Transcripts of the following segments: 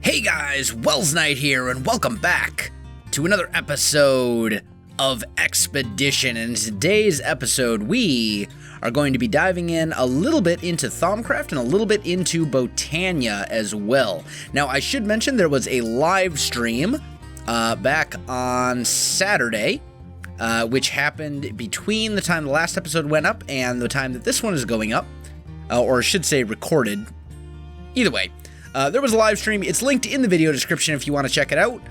Hey guys, Welsknight here, and welcome back to another episode of Expedition. And in today's episode, we are going to be diving in a little bit into Thaumcraft and a little bit into Botania as well. Now, I should mention there was a live stream back on Saturday, which happened between the time the last episode went up and the time that this one is going up, or I should say recorded. Either way. There was a live stream. It's linked in the video description if you want to check it out.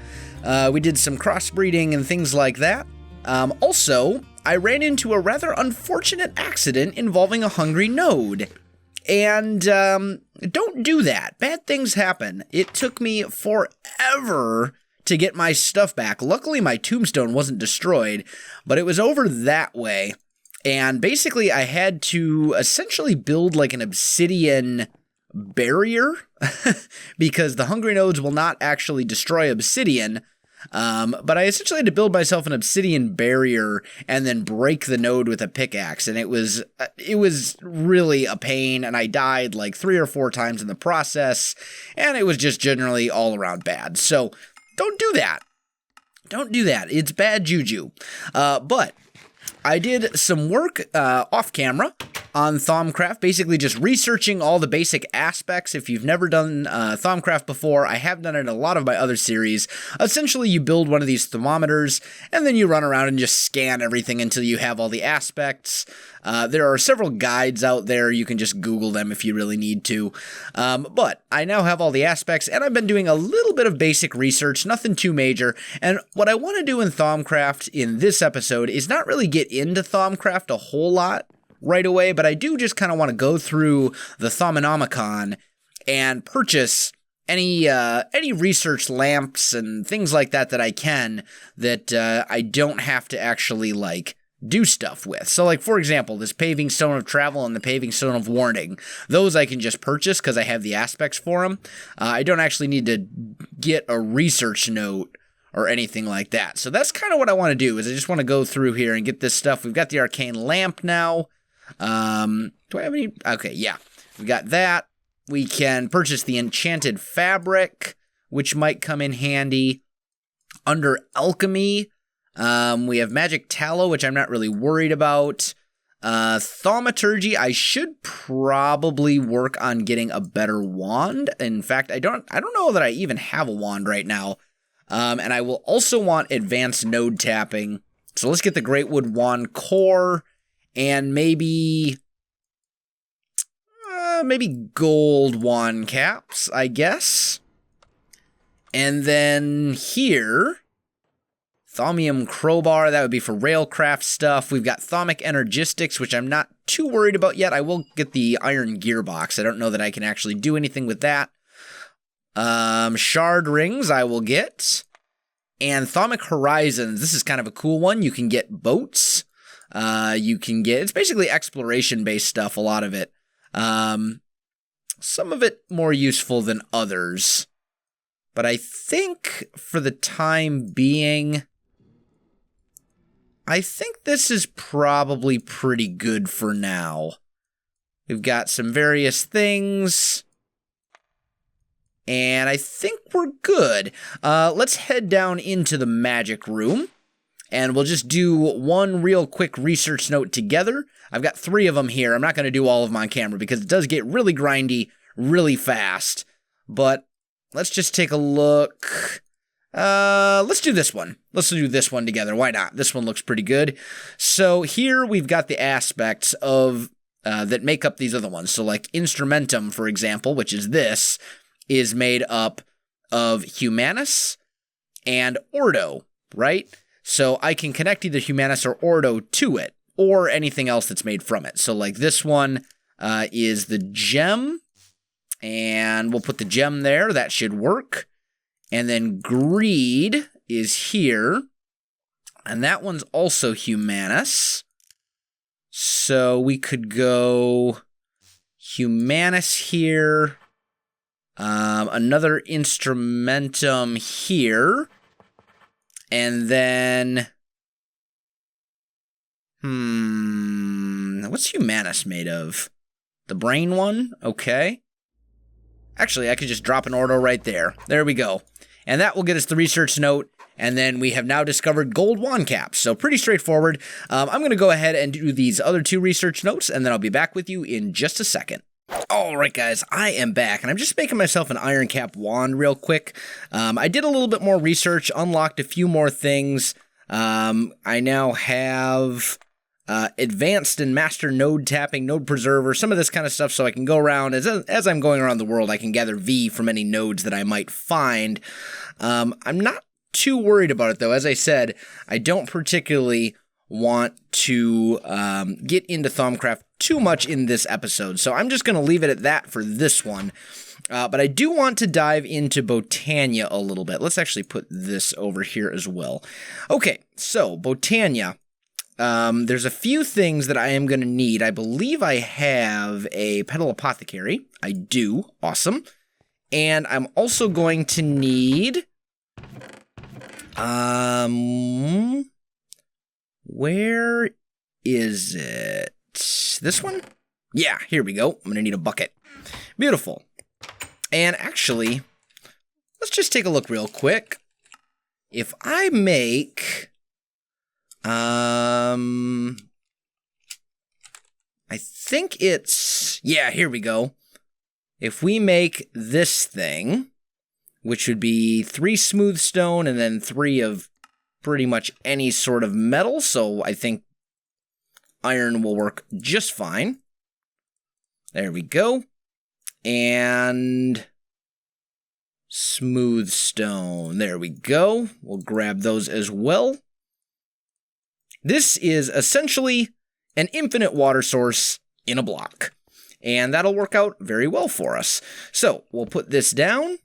We did some crossbreeding and things like that. Also, I ran into a rather unfortunate accident involving a hungry node. And don't do that. Bad things happen. It took me forever to get my stuff back. Luckily, my tombstone wasn't destroyed, but it was over that way. And basically, I had to essentially build like an obsidian barrier because the hungry nodes will not actually destroy obsidian, but I essentially had to build myself an obsidian barrier and then break the node with a pickaxe, and it was really a pain, and I died like 3 or 4 times in the process, and it was just generally all around bad. So don't do that. Don't do that. It's bad juju. But I did some work off camera on Thaumcraft, basically just researching all the basic aspects. If you've never done Thaumcraft before, I have done it in a lot of my other series. Essentially, you build one of these thermometers, and then you run around and just scan everything until you have all the aspects. There are several guides out there. You can just Google them if you really need to. But I now have all the aspects, and I've been doing a little bit of basic research, nothing too major. And what I want to do in Thaumcraft in this episode is not really get into Thaumcraft a whole lot right away, but I do just kind of want to go through the Thaumonomicon and purchase any research lamps and things like that I can that I don't have to actually like do stuff with. So like, for example, this paving stone of travel and the paving stone of warning, those I can just purchase because I have the aspects for them. I don't actually need to get a research note or anything like that. So that's kind of what I want to do, is I just want to go through here and get this stuff. We've got the arcane lamp now. Do I have any? Okay, yeah, we got that. We can purchase the enchanted fabric, which might come in handy. Under alchemy, we have magic tallow, which I'm not really worried about. Thaumaturgy, I should probably work on getting a better wand. In fact, I don't know that I even have a wand right now. And I will also want advanced node tapping. So let's get the Greatwood Wand core. And maybe gold wand caps, I guess. And then here, Thaumium crowbar, that would be for railcraft stuff. We've got Thaumic energistics, which I'm not too worried about yet. I will get the iron gearbox. I don't know that I can actually do anything with that. Shard rings I will get. And Thaumic horizons, this is kind of a cool one. You can get boats. You can get, it's basically exploration-based stuff, a lot of it. Some of it more useful than others. But I think for the time being, I think this is probably pretty good for now. We've got some various things, and I think we're good. Let's head down into the magic room. And we'll just do one real quick research note together. I've got 3 of them here. I'm not going to do all of them on camera because it does get really grindy really fast. But let's just take a look. Let's do this one. Let's do this one together. Why not? This one looks pretty good. So here we've got the aspects of that make up these other ones. So like Instrumentum, for example, which is this, is made up of Humanus and Ordo, right? So I can connect either Humanus or Ordo to it, or anything else that's made from it. So like this one is the gem, and we'll put the gem there. That should work. And then greed is here, and that one's also Humanus. So we could go Humanus here, another Instrumentum here, and then, what's Humanus made of? The brain one, okay. Actually, I could just drop an ordo right there. There we go. And that will get us the research note, and then we have now discovered gold wand caps. So pretty straightforward. I'm going to go ahead and do these other 2 research notes, and then I'll be back with you in just a second. Alright guys, I am back, and I'm just making myself an iron cap wand real quick. I did a little bit more research, unlocked a few more things. I now have advanced and master node tapping, node preserver, some of this kind of stuff, so I can go around, as I'm going around the world, I can gather V from any nodes that I might find. I'm not too worried about it though. As I said, I don't particularly want to get into Thaumcraft too much in this episode, so I'm just going to leave it at that for this one. But I do want to dive into Botania a little bit. Let's actually put this over here as well. Okay, so Botania. There's a few things that I am going to need. I believe I have a petal apothecary. I do. Awesome. And I'm also going to need... where is it? This one? Yeah, here we go. I'm going to need a bucket. Beautiful. And actually, let's just take a look real quick. If I make... I think it's... Yeah, here we go. If we make this thing, which would be 3 smooth stone and then 3 of pretty much any sort of metal, so I think iron will work just fine. There we go. And smooth stone. There we go. We'll grab those as well. This is essentially an infinite water source in a block, and that'll work out very well for us. So we'll put this down.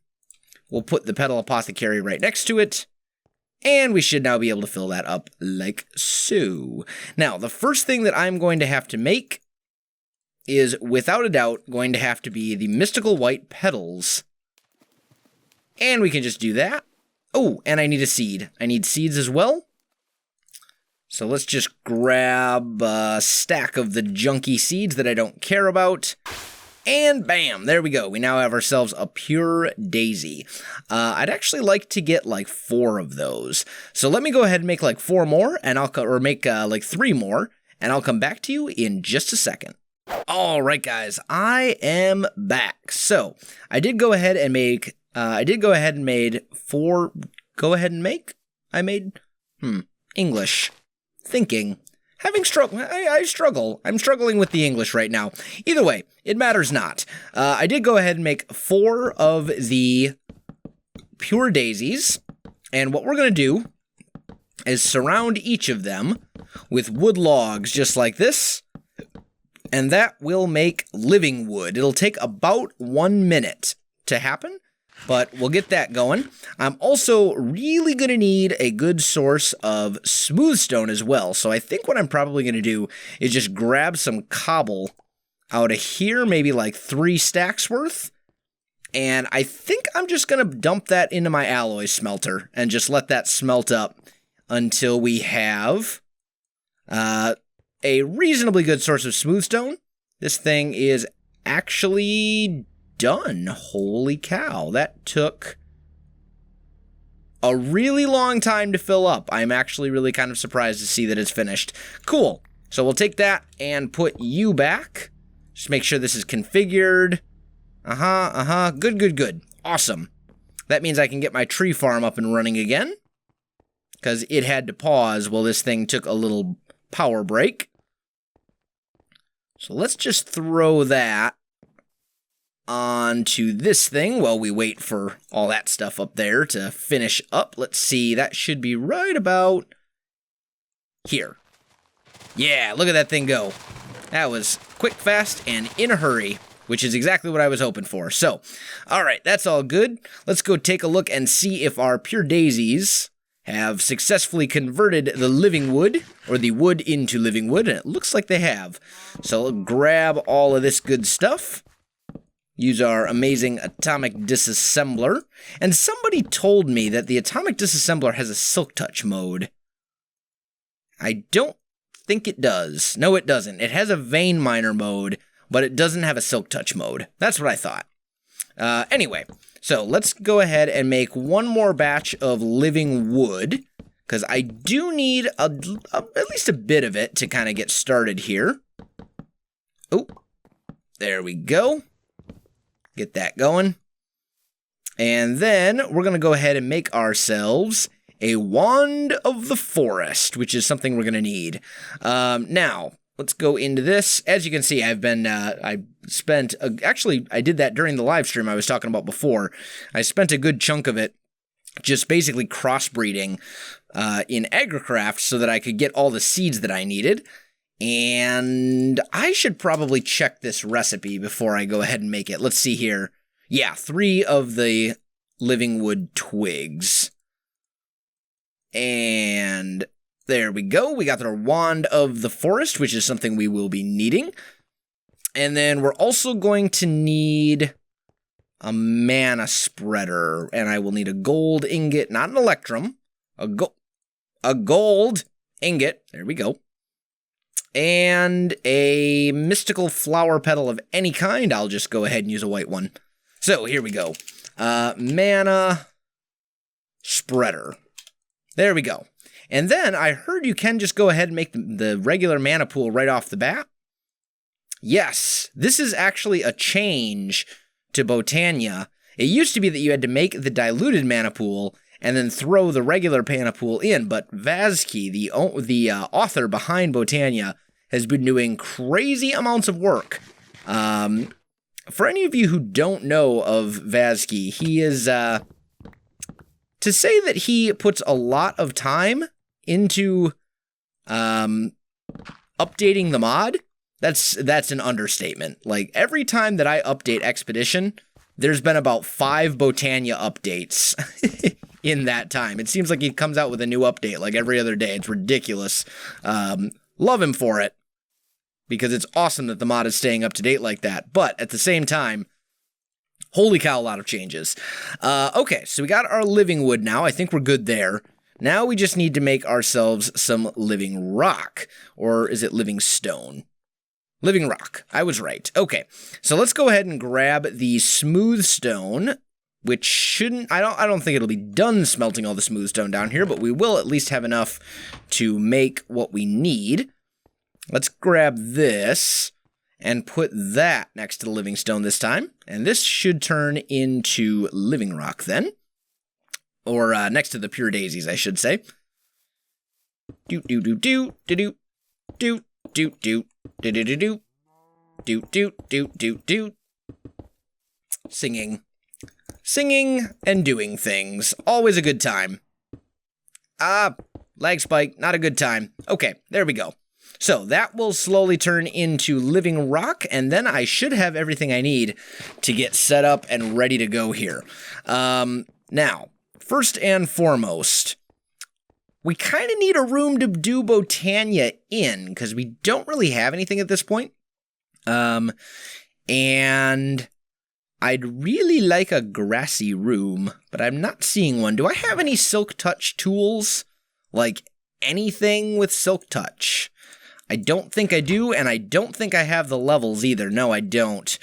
We'll put the petal apothecary right next to it, and we should now be able to fill that up like so. Now, the first thing that I'm going to have to make is, without a doubt, going to have to be the mystical white petals. And we can just do that. Oh, and I need a seed. I need seeds as well. So let's just grab a stack of the junky seeds that I don't care about. And bam, there we go. We now have ourselves a pure daisy. I'd actually like to get like 4 of those. So let me go ahead and make like 4 more, and or make like 3 more, and I'll come back to you in just a second. All right, guys, I am back. So I did go ahead and make, English. Thinking. I'm struggling with the English right now. Either way, it matters not. I did go ahead and make 4 of the pure daisies, and what we're going to do is surround each of them with wood logs just like this, and that will make living wood. It'll take about 1 minute to happen, but we'll get that going. I'm also really going to need a good source of smooth stone as well. So I think what I'm probably going to do is just grab some cobble out of here, maybe like 3 stacks worth. And I think I'm just going to dump that into my alloy smelter and just let that smelt up until we have a reasonably good source of smooth stone. This thing is actually done. Holy cow, that took a really long time to fill up. I'm actually really kind of surprised to see that it's finished. Cool. So we'll take that and put you back. Just make sure this is configured. Good. Awesome. That means I can get my tree farm up and running again, because it had to pause while this thing took a little power break. So let's just throw that onto this thing while we wait for all that stuff up there to finish up. Let's see, that should be right about here. Yeah, look at that thing go. That was quick, fast, and in a hurry, which is exactly what I was hoping for. So, all right, that's all good. Let's go take a look and see if our pure daisies have successfully converted the living wood, or the wood into living wood, and it looks like they have. So we'll grab all of this good stuff. Use our amazing atomic disassembler. And somebody told me that the atomic disassembler has a silk touch mode. I don't think it does. No, it doesn't. It has a vein miner mode, but it doesn't have a silk touch mode. That's what I thought. Anyway, so let's go ahead and make one more batch of living wood, because I do need at least a bit of it to kind of get started here. Oh, there we go. Get that going. And then we're going to go ahead and make ourselves a Wand of the Forest, which is something we're going to need. Now, let's go into this. As you can see, I did that during the live stream I was talking about before. I spent a good chunk of it just basically crossbreeding in AgriCraft so that I could get all the seeds that I needed. And I should probably check this recipe before I go ahead and make it. Let's see here. Yeah, 3 of the living wood twigs. And there we go. We got our Wand of the Forest, which is something we will be needing. And then we're also going to need a mana spreader. And I will need a gold ingot, not an electrum. A gold ingot. There we go. And a mystical flower petal of any kind. I'll just go ahead and use a white one. So here we go. Mana spreader. There we go. And then I heard you can just go ahead and make the regular mana pool right off the bat. Yes, this is actually a change to Botania. It used to be that you had to make the diluted mana pool and then throw the regular mana pool in, but Vazki, the author behind Botania, has been doing crazy amounts of work. For any of you who don't know of Vazki, he is, to say that he puts a lot of time into, updating the mod, that's an understatement. Like, every time that I update Expedition, there's been about 5 Botania updates in that time. It seems like he comes out with a new update, like, every other day. It's ridiculous. Love him for it, because it's awesome that the mod is staying up to date like that. But at the same time, holy cow, a lot of changes. Okay, so we got our living wood now. I think we're good there. Now we just need to make ourselves some living rock. Or is it living stone? Living rock. I was right. Okay, so let's go ahead and grab the smooth stone, which shouldn't... I don't think it'll be done smelting all the smooth stone down here, but we will at least have enough to make what we need. Let's grab this and put that next to the living stone this time. And this should turn into living rock then. Or next to the pure daisies, I should say. Do do do do do do do do do do do do do do do do do. Singing and doing things. Always a good time. Lag spike, not a good time. Okay, there we go. So that will slowly turn into living rock, and then I should have everything I need to get set up and ready to go here. Now, first and foremost, we kind of need a room to do Botania in, because we don't really have anything at this point. And I'd really like a grassy room, but I'm not seeing one. Do I have any silk touch tools? Like anything with silk touch? I don't think I do, and I don't think I have the levels either. No, I don't.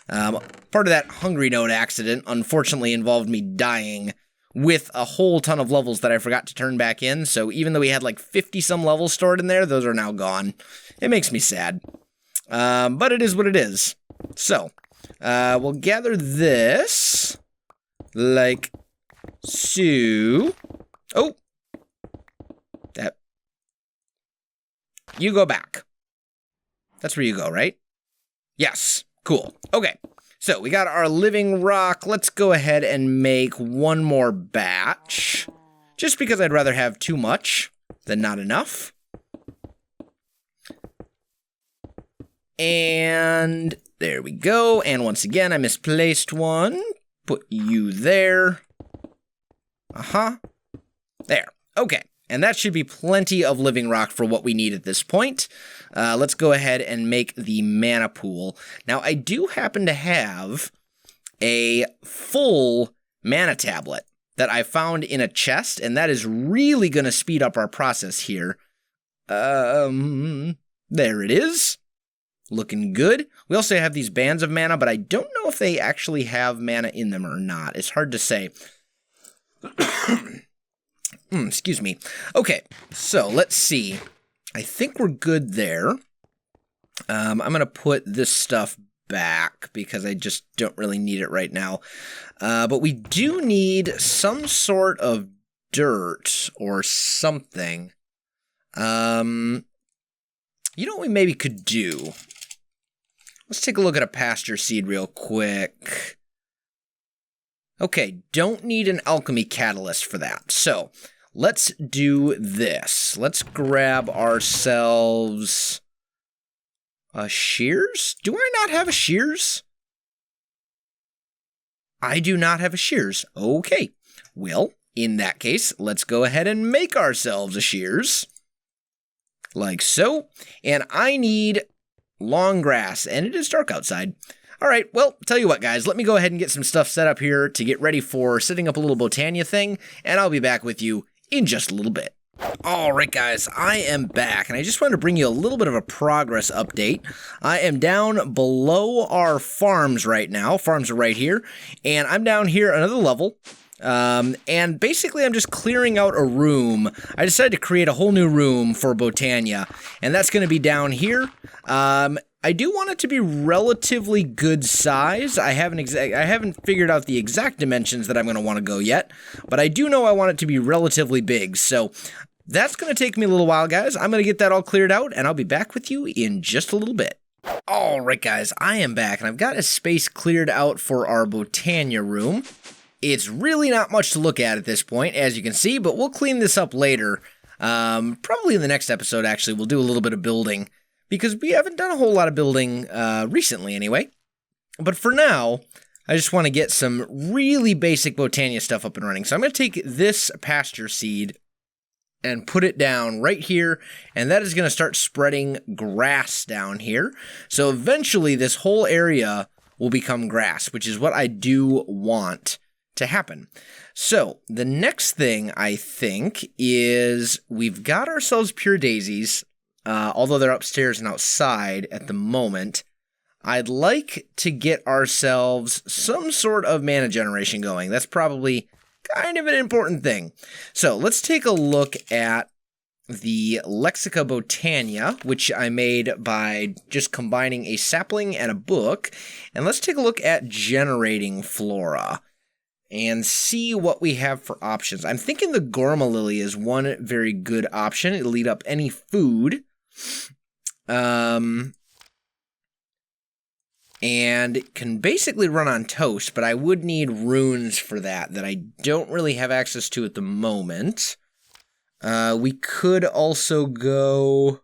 Part of that Hungry Node accident unfortunately involved me dying with a whole ton of levels that I forgot to turn back in, so even though we had like 50-some levels stored in there, those are now gone. It makes me sad. But it is what it is. So, we'll gather this, like so. Oh! That. You go back. That's where you go, right? Yes. Cool. Okay. So we got our living rock. Let's go ahead and make one more batch. Just because I'd rather have too much than not enough. And there we go. And once again, I misplaced one. Put you there. There. Okay. And that should be plenty of living rock for what we need at this point. Let's go ahead and make the mana pool. Now, I do happen to have a full mana tablet that I found in a chest, and that is really going to speed up our process here. There it is. Looking good. We also have these bands of mana, but I don't know if they actually have mana in them or not. It's hard to say. Excuse me. Okay, so let's see. I think we're good there. I'm going to put this stuff back because I just don't really need it right now. But we do need some sort of dirt or something. You know what we maybe could do? Let's take a look at a pasture seed real quick. Okay, don't need an alchemy catalyst for that. So, let's do this. Let's grab ourselves a shears? Do I not have a shears? I do not have a shears. Okay, well, in that case, let's go ahead and make ourselves a shears. Like so. And I need long grass, and it is dark outside. All right, well, tell you what, guys, let me go ahead and get some stuff set up here to get ready for setting up a little Botania thing, and I'll be back with you in just a little bit. All right, guys, I am back, and I just wanted to bring you a little bit of a progress update. I am down below our farms right now. Farms are right here, and I'm down here another level. And basically I'm just clearing out a room. I decided to create a whole new room for Botania, and that's going to be down here. I do want it to be relatively good size. I haven't figured out the exact dimensions that I'm going to want to go yet, but I do know I want it to be relatively big. So that's going to take me a little while, guys. I'm going to get that all cleared out, and I'll be back with you in just a little bit. All right, guys, I am back, and I've got a space cleared out for our Botania room. It's really not much to look at this point, as you can see, but we'll clean this up later. Probably in the next episode, actually, we'll do a little bit of building, because we haven't done a whole lot of building recently, anyway. But for now, I just want to get some really basic Botania stuff up and running. So I'm going to take this pasture seed and put it down right here, and that is going to start spreading grass down here. So eventually, this whole area will become grass, which is what I do want to happen. So the next thing I think is we've got ourselves pure daisies, although they're upstairs and outside at the moment. I'd like to get ourselves some sort of mana generation going. That's probably kind of an important thing. So let's take a look at the Lexica Botania, which I made by just combining a sapling and a book. And let's take a look at generating flora and see what we have for options. I'm thinking the Gourmet Lily is one very good option. It'll eat up any food. And it can basically run on toast, but I would need runes for that I don't really have access to at the moment. We could also go...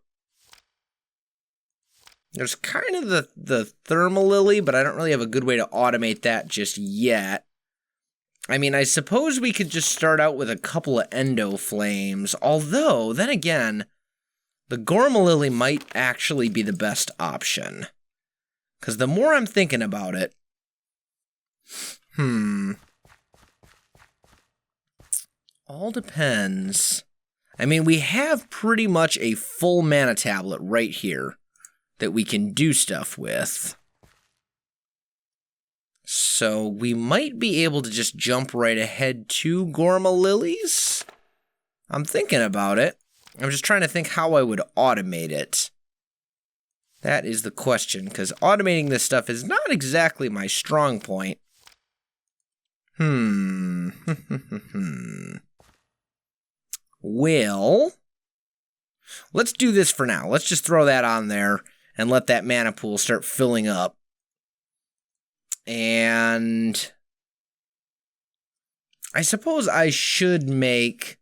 There's kind of the Thermal Lily, but I don't really have a good way to automate that just yet. I mean, I suppose we could just start out with a couple of Endo Flames, although, then again, the Gourmet Lily might actually be the best option. Because the more I'm thinking about it, all depends. I mean, we have pretty much a full mana tablet right here that we can do stuff with. So we might be able to just jump right ahead to Gourmet Lilies. I'm thinking about it. I'm just trying to think how I would automate it. That is the question, because automating this stuff is not exactly my strong point. Well, let's do this for now. Let's just throw that on there and let that mana pool start filling up. And I suppose I should make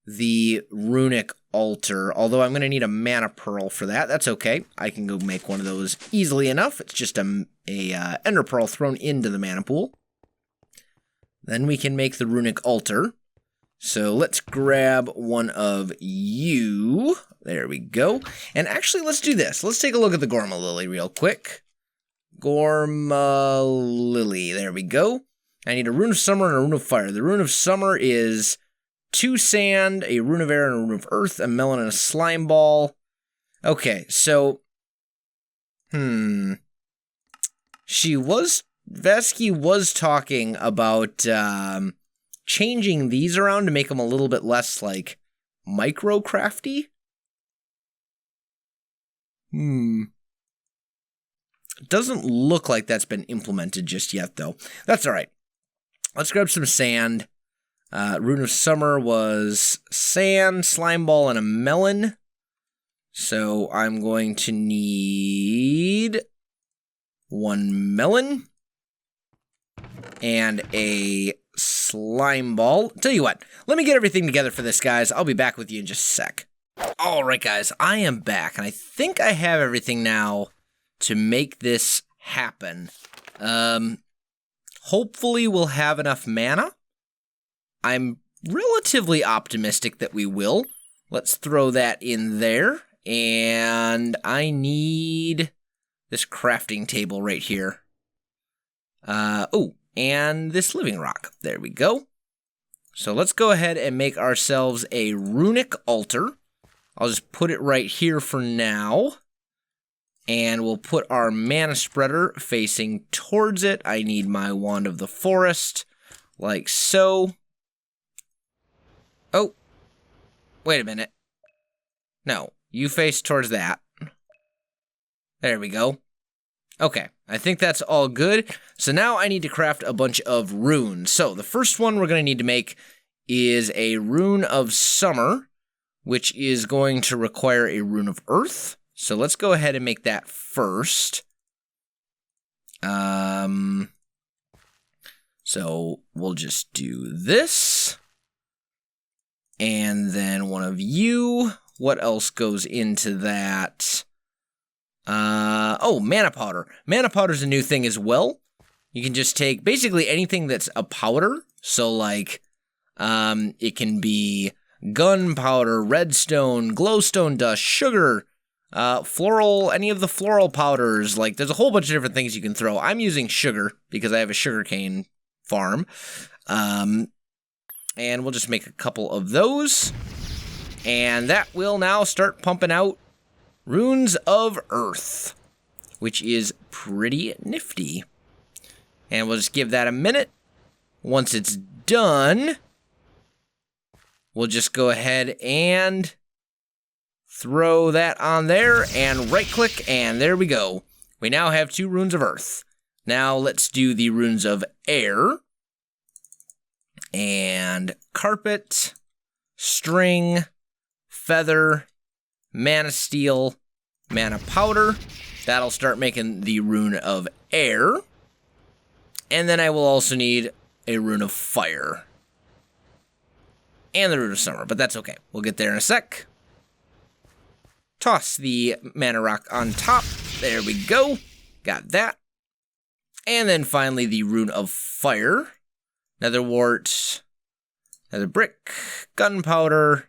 the runic altar, although I'm going to need a mana pearl for that. That's okay. I can go make one of those easily enough. It's just a ender pearl thrown into the mana pool. Then we can make the runic altar. So let's grab one of you. There we go. And actually, let's do this. Let's take a look at the Gourmet Lily real quick. Gourmet Lily. There we go. I need a Rune of Summer and a Rune of Fire. The Rune of Summer is 2 sand, a Rune of Air, and a Rune of Earth, a melon, and a slime ball. Okay, so... Vesky was talking about changing these around to make them a little bit less, like, micro-crafty. It doesn't look like that's been implemented just yet, though. That's all right. Let's grab some sand. Rune of Summer was sand, slime ball, and a melon. So I'm going to need 1 melon and a slime ball. Tell you what, let me get everything together for this, guys. I'll be back with you in just a sec. All right, guys, I am back, and I think I have everything now to make this happen. Hopefully we'll have enough mana. I'm relatively optimistic that we will. Let's throw that in there. And I need this crafting table right here. And this living rock. There we go. So let's go ahead and make ourselves a runic altar. I'll just put it right here for now. And we'll put our mana spreader facing towards it. I need my wand of the forest, like so. Oh, wait a minute. No, you face towards that. There we go. Okay, I think that's all good. So now I need to craft a bunch of runes. So the first one we're going to need to make is a rune of summer, which is going to require a rune of earth. So let's go ahead and make that first. So we'll just do this. And then one of you. What else goes into that? Mana powder. Mana powder is a new thing as well. You can just take basically anything that's a powder. So like, it can be gunpowder, redstone, glowstone dust, sugar, floral, any of the floral powders. Like, there's a whole bunch of different things you can throw. I'm using sugar because I have a sugarcane farm. And we'll just make a couple of those. And that will now start pumping out runes of earth, which is pretty nifty. And we'll just give that a minute. Once it's done, we'll just go ahead and throw that on there and right click, and there we go. We now have 2 runes of earth. Now let's do the runes of air. And carpet, string, feather, mana steel, mana powder. That'll start making the rune of air. And then I will also need a rune of fire. And the rune of summer, but that's okay. We'll get there in a sec. Toss the mana rock on top. There we go. Got that. And then finally the rune of fire. Nether wart, nether brick, gunpowder,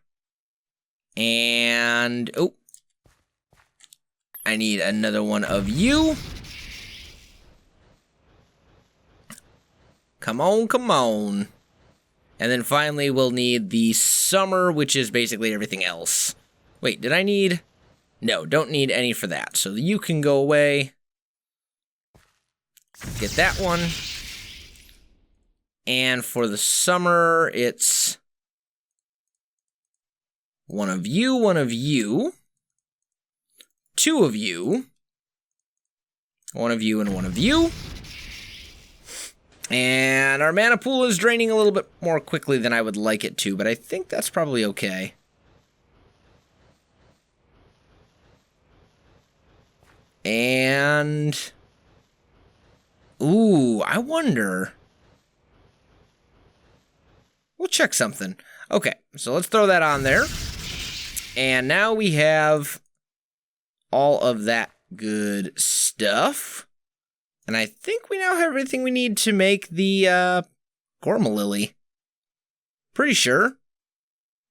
and, I need another one of you. Come on, come on. And then finally we'll need the summer, which is basically everything else. Wait, did I need? No, don't need any for that. So you can go away. Get that one. And for the summer, it's one of you, 2 of you, one of you, and one of you. And our mana pool is draining a little bit more quickly than I would like it to, but I think that's probably okay. And, ooh, I wonder. We'll check something. Okay, so let's throw that on there. And now we have all of that good stuff. And I think we now have everything we need to make the Gourmet lily. Pretty sure.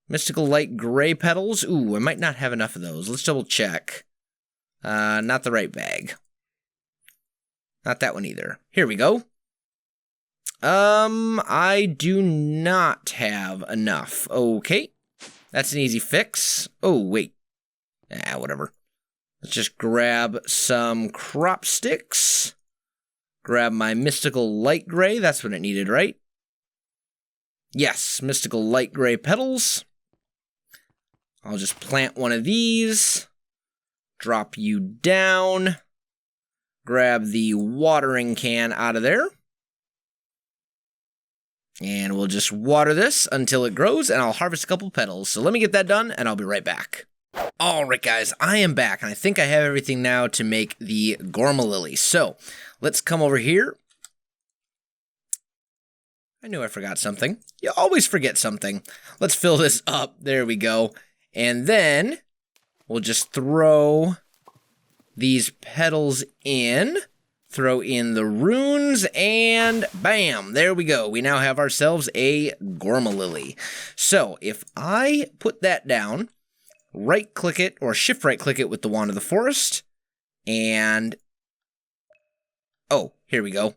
Mystical light gray petals. Ooh, I might not have enough of those. Let's double check. Not the right bag. Not that one either. Here we go. I do not have enough. Okay. That's an easy fix. Oh, wait. Whatever. Let's just grab some crop sticks. Grab my mystical light gray. That's what it needed, right? Yes, mystical light gray petals. I'll just plant one of these. Drop you down. Grab the watering can out of there. And we'll just water this until it grows, and I'll harvest a couple petals. So let me get that done, and I'll be right back. Alright guys, I am back, and I think I have everything now to make the Gourmet lily. So, let's come over here. I knew I forgot something. You always forget something. Let's fill this up. There we go. And then, we'll just throw these petals in. Throw in the runes, and bam, there we go. We now have ourselves a Gourmet lily. So, if I put that down, right-click it, or shift-right-click it with the Wand of the Forest, and... oh, here we go.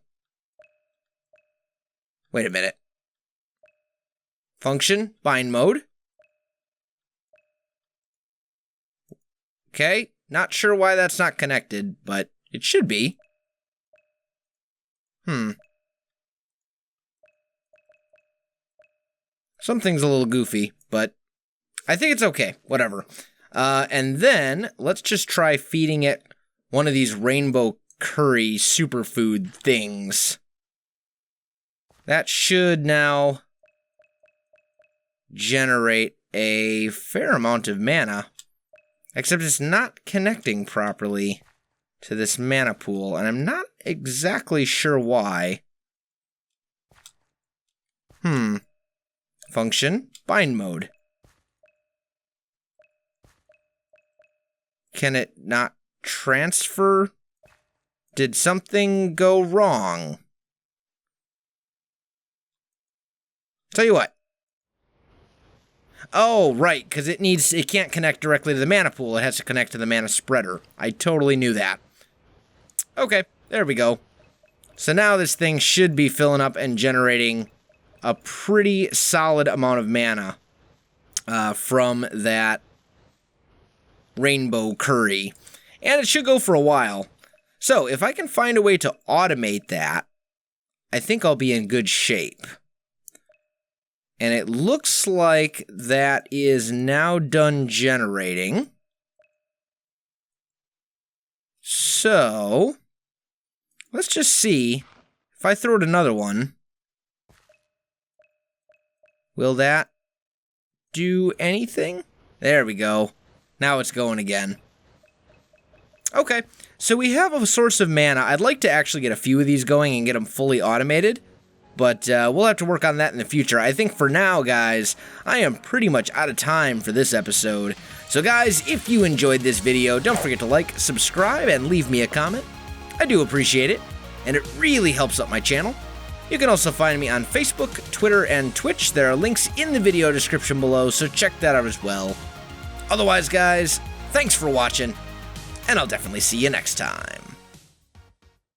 Wait a minute. Function, bind mode. Okay, not sure why that's not connected, but it should be. Something's a little goofy, but I think it's okay. Whatever. And then, let's just try feeding it one of these rainbow curry superfood things. That should now generate a fair amount of mana. Except it's not connecting properly to this mana pool, and I'm not exactly sure why. Function, bind mode. Can it not transfer? Did something go wrong? Tell you what. Oh, right, because it can't connect directly to the mana pool. It has to connect to the mana spreader. I totally knew that. Okay, there we go. So now this thing should be filling up and generating a pretty solid amount of mana from that rainbow curry. And it should go for a while. So if I can find a way to automate that, I think I'll be in good shape. And it looks like that is now done generating. So, let's just see. If I throw out another one, will that do anything? There we go. Now it's going again. Okay, so we have a source of mana. I'd like to actually get a few of these going and get them fully automated. But we'll have to work on that in the future. I think for now, guys, I am pretty much out of time for this episode. So guys, if you enjoyed this video, don't forget to like, subscribe, and leave me a comment. I do appreciate it, and it really helps out my channel. You can also find me on Facebook, Twitter, and Twitch. There are links in the video description below, so check that out as well. Otherwise, guys, thanks for watching, and I'll definitely see you next time.